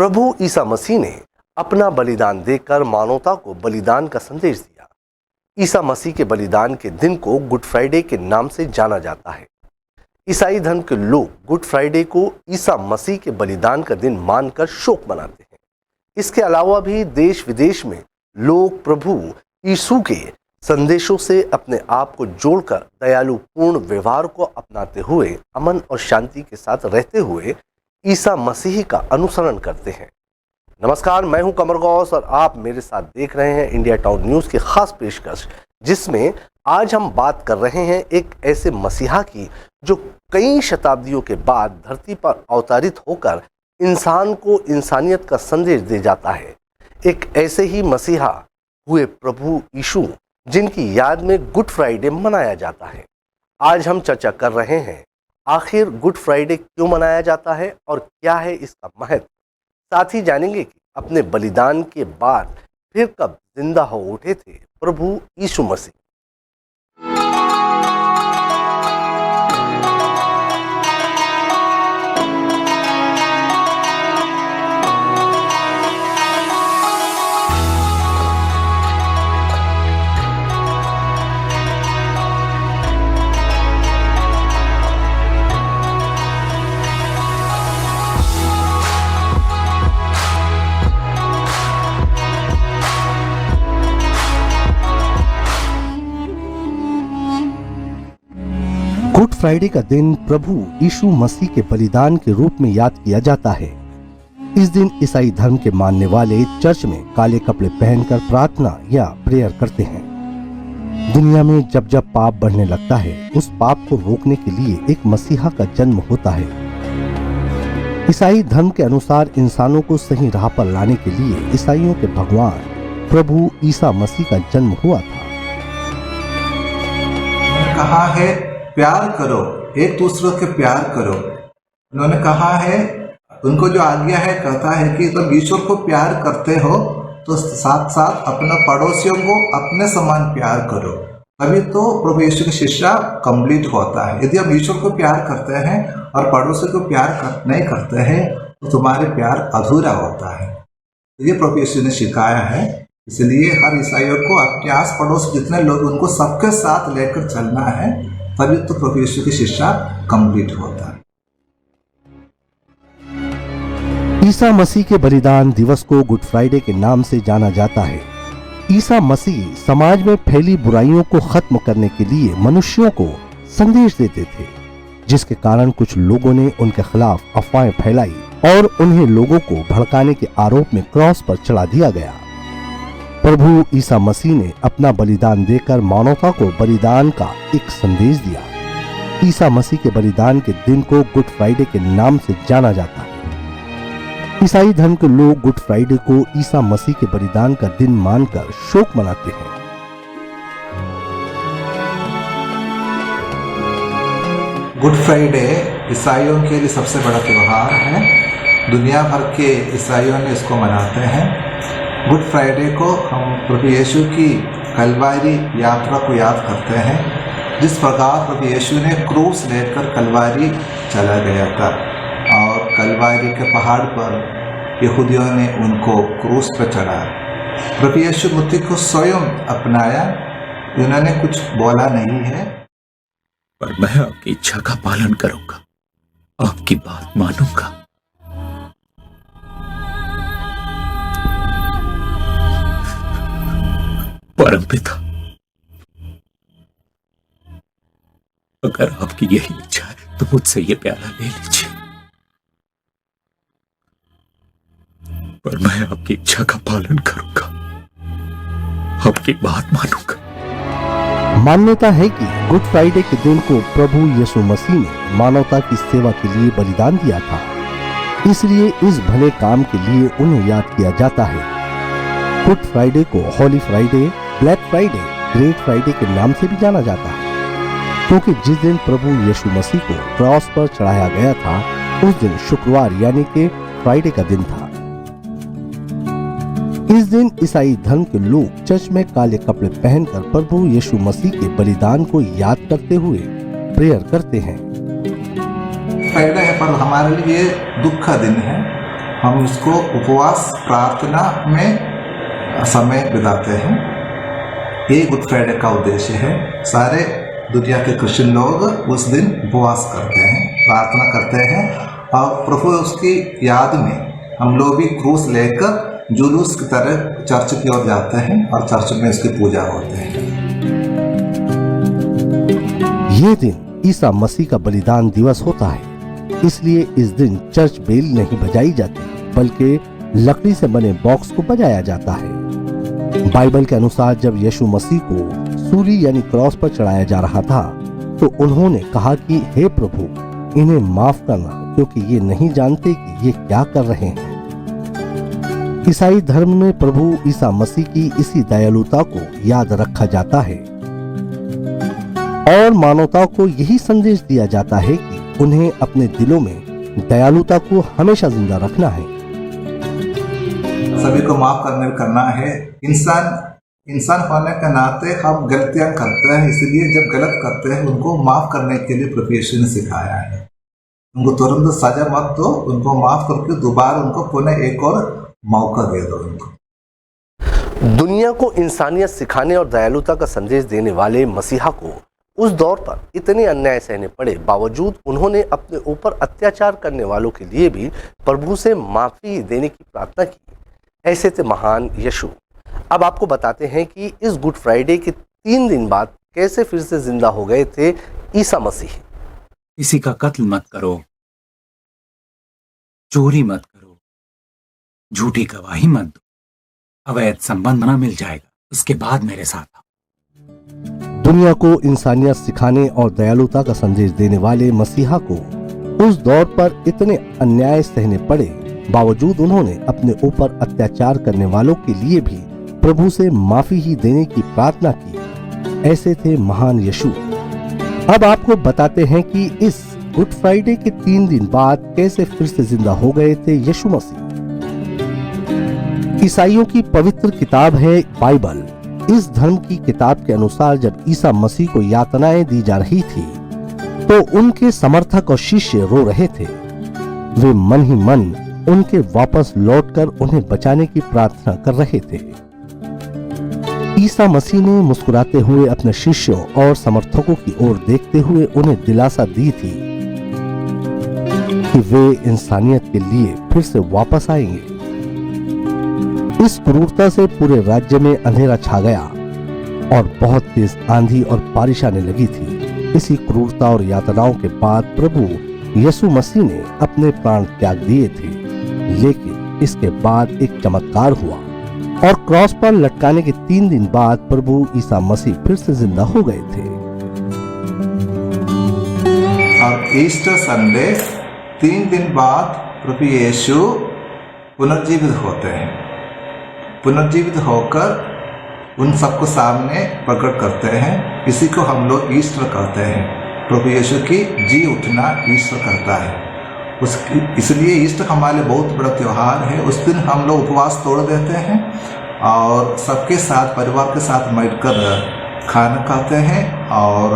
प्रभु ईसा मसीह ने अपना बलिदान देकर मानवता को बलिदान का संदेश दिया। ईसा मसीह के बलिदान के दिन को गुड फ्राइडे के नाम से जाना जाता है। ईसाई धर्म के लोग गुड फ्राइडे को ईसा मसीह के बलिदान का दिन मानकर शोक मनाते हैं। इसके अलावा भी देश विदेश में लोग प्रभु यीशु के संदेशों से अपने आप को जोड़कर दयालुपूर्ण व्यवहार को अपनाते हुए अमन और शांति के साथ रहते हुए ईसा मसीह का अनुसरण करते हैं। नमस्कार, मैं हूं कमर गौस और आप मेरे साथ देख रहे हैं इंडिया टाउन न्यूज़ की खास पेशकश, जिसमें आज हम बात कर रहे हैं एक ऐसे मसीहा की जो कई शताब्दियों के बाद धरती पर अवतरित होकर इंसान को इंसानियत का संदेश दे जाता है। एक ऐसे ही मसीहा हुए प्रभु यीशु, जिनकी याद में गुड फ्राइडे मनाया जाता है। आज हम चर्चा कर रहे हैं आखिर गुड फ्राइडे क्यों मनाया जाता है और क्या है इसका महत्व। साथ ही जानेंगे कि अपने बलिदान के बाद फिर कब जिंदा हो उठे थे प्रभु यीशु मसीह। गुड फ्राइडे का दिन प्रभु यीशु मसीह के बलिदान के रूप में याद किया जाता है। इस दिन ईसाई धर्म के मानने वाले चर्च में काले कपड़े पहनकर प्रार्थना या प्रेयर करते हैं। दुनिया में जब जब पाप बढ़ने लगता है, उस पाप को रोकने के लिए एक मसीहा का जन्म होता है। ईसाई धर्म के अनुसार इंसानों को सही राह पर लाने के लिए ईसाइयों के भगवान प्रभु ईसा मसीह का जन्म हुआ था। कहा है प्यार करो, एक दूसरे के प्यार करो। उन्होंने कहा है, उनको जो आज्ञा है कहता है कि तुम ईश्वर को प्यार करते हो तो साथ साथ अपने पड़ोसियों को अपने समान प्यार करो, तभी तो प्रभु यीशु की शिक्षा कंप्लीट होता है। यदि हम ईश्वर को प्यार करते हैं और पड़ोसियों को प्यार नहीं करते हैं तो तुम्हारे प्यार अधूरा होता है। ये प्रभु यीशु ने सिखाया है। इसलिए हर ईसाइयों को अपने आस पड़ोस जितने लोग उनको सबके साथ लेकर चलना है, तभी तो प्रभु यीशु की शिक्षा कंप्लीट होता है। ईसा मसीह के बलिदान दिवस को गुड फ्राइडे के नाम से जाना जाता है। ईसा मसीह समाज में फैली बुराइयों को खत्म करने के लिए मनुष्यों को संदेश देते थे, जिसके कारण कुछ लोगों ने उनके खिलाफ अफवाहें फैलाई और उन्हें लोगों को भड़काने के आरोप में क्रॉस पर चढ़ा दिया गया। प्रभु ईसा मसीह ने अपना बलिदान देकर मानवता को बलिदान का एक संदेश दिया। ईसा मसीह के बलिदान के दिन को गुड फ्राइडे के नाम से जाना जाता है। ईसाई धर्म के लोग गुड फ्राइडे को ईसा मसीह के बलिदान का दिन मानकर शोक मनाते हैं। गुड फ्राइडे ईसाइयों के लिए सबसे बड़ा त्योहार है। दुनिया भर के ईसाइयों ने इसको मनाते हैं। गुड फ्राइडे को हम प्रभु यीशु की कलवारी यात्रा को याद करते हैं। जिस प्रकार प्रभु यीशु ने क्रूस लेकर कलवारी चला गया था और कलवारी के पहाड़ पर यहूदियों ने उनको क्रूस पर चढ़ाया। प्रभु यीशु मसीह को स्वयं अपनाया, उन्होंने कुछ बोला नहीं है। पर मैं आपकी इच्छा का पालन करूंगा, आपकी बात मानूंगा। परमपिता, अगर आपकी यही इच्छा है तो मुझसे ये प्याला ले लीजिए, पर मैं आपकी इच्छा का पालन करूंगा, आपकी बात मानूंगा। मान्यता है कि गुड फ्राइडे के दिन को प्रभु यीशु मसीह ने मानवता की सेवा के लिए बलिदान दिया था, इसलिए इस भले काम के लिए उन्हें याद किया जाता है। गुड फ्राइडे को Holi Friday, black Friday, great Friday के नाम से भी जाना जाता है, क्योंकि जिस दिन प्रभु यीशु मसीह को क्रॉस पर चढ़ाया गया था, उस दिन शुक्रवार यानी कि फ्राइडे का दिन था। इस दिन ईसाई धर्म के लोग चर्च में काले कपड़े पहनकर प्रभु यीशु मसीह के बलिदान को याद करते हुए प्रेयर करते हैं। फ्राइडे है पर हमारे लिए दुख का दिन है। हम इसको उपवास प्रार्थना में समय बिताते हैं। ये गुड फ्राइडे का उद्देश्य है। सारे दुनिया के क्रिश्चियन लोग उस दिन उपवास करते हैं, प्रार्थना करते हैं और प्रभु उसकी याद में हम लोग भी क्रूस लेकर जुलूस की तरह चर्च की ओर जाते हैं और चर्च में उसकी पूजा होते हैं। ये दिन ईसा मसीह का बलिदान दिवस होता है, इसलिए इस दिन चर्च बेल नहीं बजाई जाती बल्कि लकड़ी से बने बॉक्स को बजाया जाता है। बाइबल के अनुसार जब यीशु मसीह को सूली यानी क्रॉस पर चढ़ाया जा रहा था तो उन्होंने कहा कि हे प्रभु, इन्हें माफ करना क्योंकि ये नहीं जानते कि ये क्या कर रहे हैं। ईसाई धर्म में प्रभु ईसा मसीह की इसी दयालुता को याद रखा जाता है और मानवता को यही संदेश दिया जाता है कि उन्हें अपने दिलों में दयालुता को हमेशा जिंदा रखना है। सभी को माफ करना है। इंसान होने के नाते हम गलतियां करते हैं, इसलिए जब गलत करते हैं उनको माफ करने के लिए प्रभु यीशु ने सिखाया है। उनको तुरंत सजा मत दो, उनको माफ करके दोबारा उनको पुनः एक और मौका दे दो उनको। दुनिया को इंसानियत सिखाने और दयालुता का संदेश देने वाले मसीहा को उस दौर पर इतने अन्याय सहने पड़े, बावजूद उन्होंने अपने ऊपर अत्याचार करने वालों के लिए भी प्रभु से माफी देने की प्रार्थना की। ऐसे थे महान यीशु। अब आपको बताते हैं कि इस गुड फ्राइडे के 3 दिन बाद कैसे फिर से जिंदा हो गए थे ईसा मसीह। किसी का कत्ल मत करो, चोरी मत करो, झूठी गवाही मत दो, अवैध संबंध ना मिल जाएगा, उसके बाद मेरे साथ आओ। दुनिया को इंसानियत सिखाने और दयालुता का संदेश देने वाले मसीहा को उस दौर पर इतने अन्याय सहने पड़े, बावजूद उन्होंने अपने ऊपर अत्याचार करने वालों के लिए भी प्रभु से माफी ही देने की प्रार्थना की। ऐसे थे महान यीशु। अब आपको बताते हैं कि इस गुड फ्राइडे के 3 दिन बाद कैसे फिर से जिंदा हो गए थे यीशु मसीह। ईसाइयों की पवित्र किताब है बाइबल। इस धर्म की किताब के अनुसार जब ईसा मसीह को यातनाएं दी जा रही थी तो उनके समर्थक और शिष्य रो रहे थे। वे मन ही मन उनके वापस लौटकर उन्हें बचाने की प्रार्थना कर रहे थे। ईसा मसीह ने मुस्कुराते हुए अपने शिष्यों और समर्थकों की ओर देखते हुए उन्हें दिलासा दी थी कि वे इंसानियत के लिए फिर से वापस आएंगे। इस क्रूरता से पूरे राज्य में अंधेरा छा गया और बहुत तेज आंधी और बारिश आने लगी थी। इसी क्रूरता और यातनाओं के बाद प्रभु यीशु मसीह ने अपने प्राण त्याग दिए थे, लेकिन इसके बाद एक चमत्कार हुआ और क्रॉस पर लटकाने के 3 दिन बाद प्रभु ईसा मसीह फिर से जिंदा हो गए थे। और ईस्टर संडे 3 दिन बाद प्रभु यीशु पुनर्जीवित होते हैं। पुनर्जीवित होकर उन सबको सामने प्रकट करते हैं। इसी को हम लोग ईस्टर कहते हैं। प्रभु यीशु की जी उठना ईस्टर कहता है। इसलिए ईस्टर हमारे बहुत बड़ा त्योहार है। उस दिन हम लोग उपवास तोड़ देते हैं और सबके साथ, परिवार के साथ बैठकर खाना खाते हैं और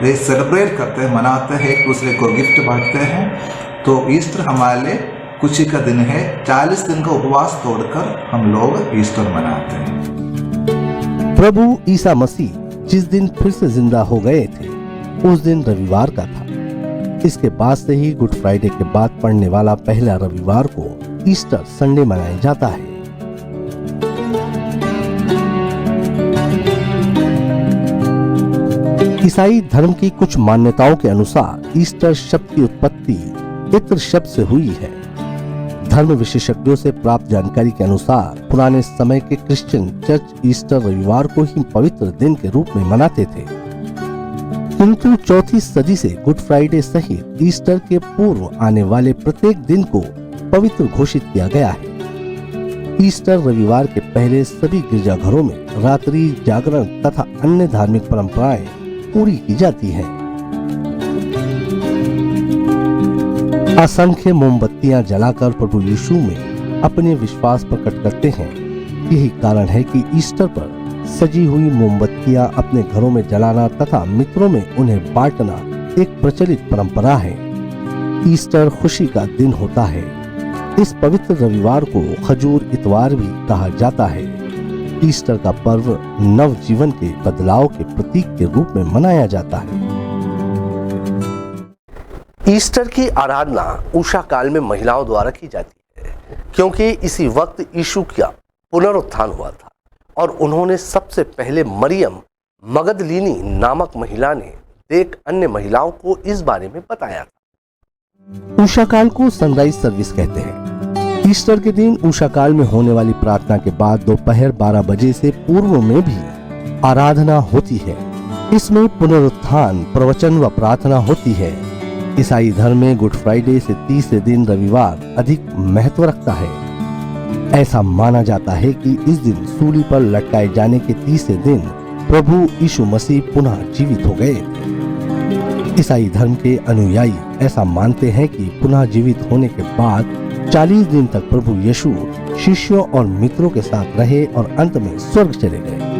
वे सेलिब्रेट करते हैं, मनाते हैं, एक दूसरे को गिफ्ट बांटते हैं। तो ईस्टर हमारे खुशी का दिन है। 40 दिन का उपवास तोड़कर हम लोग ईस्टर मनाते हैं। प्रभु ईसा मसीह जिस दिन फिर से जिंदा हो गए थे उस दिन रविवार का था। इसके बाद से ही गुड फ्राइडे के बाद पड़ने वाला पहला रविवार को ईस्टर संडे मनाया जाता है। ईसाई धर्म की कुछ मान्यताओं के अनुसार ईस्टर शब्द की उत्पत्ति इत्र शब्द से हुई है। धर्म विशेषज्ञों से प्राप्त जानकारी के अनुसार पुराने समय के क्रिश्चियन चर्च ईस्टर रविवार को ही पवित्र दिन के रूप में मनाते थे, किंतु 4वीं सदी से गुड फ्राइडे सहित ईस्टर के पूर्व आने वाले प्रत्येक दिन को पवित्र घोषित किया गया है। ईस्टर रविवार के पहले सभी गिरजाघरों में रात्रि जागरण तथा अन्य धार्मिक परंपराएं पूरी की जाती हैं। असंख्य मोमबत्तियां जलाकर प्रभु यीशु में अपने विश्वास प्रकट करते हैं। यही कारण है कि ईस्टर पर सजी हुई मोमबत्तियां अपने घरों में जलाना तथा मित्रों में उन्हें बांटना एक प्रचलित परंपरा है। ईस्टर खुशी का दिन होता है। इस पवित्र रविवार को खजूर इतवार भी कहा जाता है। ईस्टर का पर्व नव जीवन के बदलाव के प्रतीक के रूप में मनाया जाता है। ईस्टर की आराधना उषा काल में महिलाओं द्वारा की जाती है, क्योंकि इसी वक्त यीशु का पुनरुत्थान हुआ था और उन्होंने सबसे पहले मरियम मगदलीनी नामक महिला ने देख अन्य महिलाओं को इस बारे में बताया था। उषा काल को सनराइज सर्विस कहते हैं। ईस्टर के दिन उषा काल में होने वाली प्रार्थना के बाद दोपहर 12 बजे से पूर्व में भी आराधना होती है। इसमें पुनरुत्थान, प्रवचन व प्रार्थना होती है। ईसाई धर्म में गुड फ्राइडे से तीसरे दिन रविवार अधिक महत्व रखता है। ऐसा माना जाता है कि इस दिन सूली पर लटकाए जाने के तीसरे दिन प्रभु यीशु मसीह पुनः जीवित हो गए। ईसाई धर्म के अनुयायी ऐसा मानते हैं कि पुनः जीवित होने के बाद 40 दिन तक प्रभु यीशु शिष्यों और मित्रों के साथ रहे और अंत में स्वर्ग चले गए।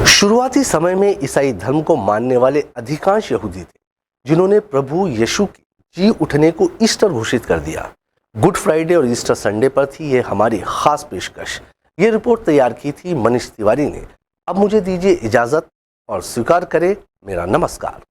शुरुआती समय में ईसाई धर्म को मानने वाले अधिकांश यहूदी थे, जिन्होंने प्रभु यीशु के जी उठने को ईस्टर घोषित कर दिया। गुड फ्राइडे और ईस्टर संडे पर थी ये हमारी खास पेशकश। ये रिपोर्ट तैयार की थी मनीष तिवारी ने। अब मुझे दीजिए इजाजत और स्वीकार करें मेरा नमस्कार।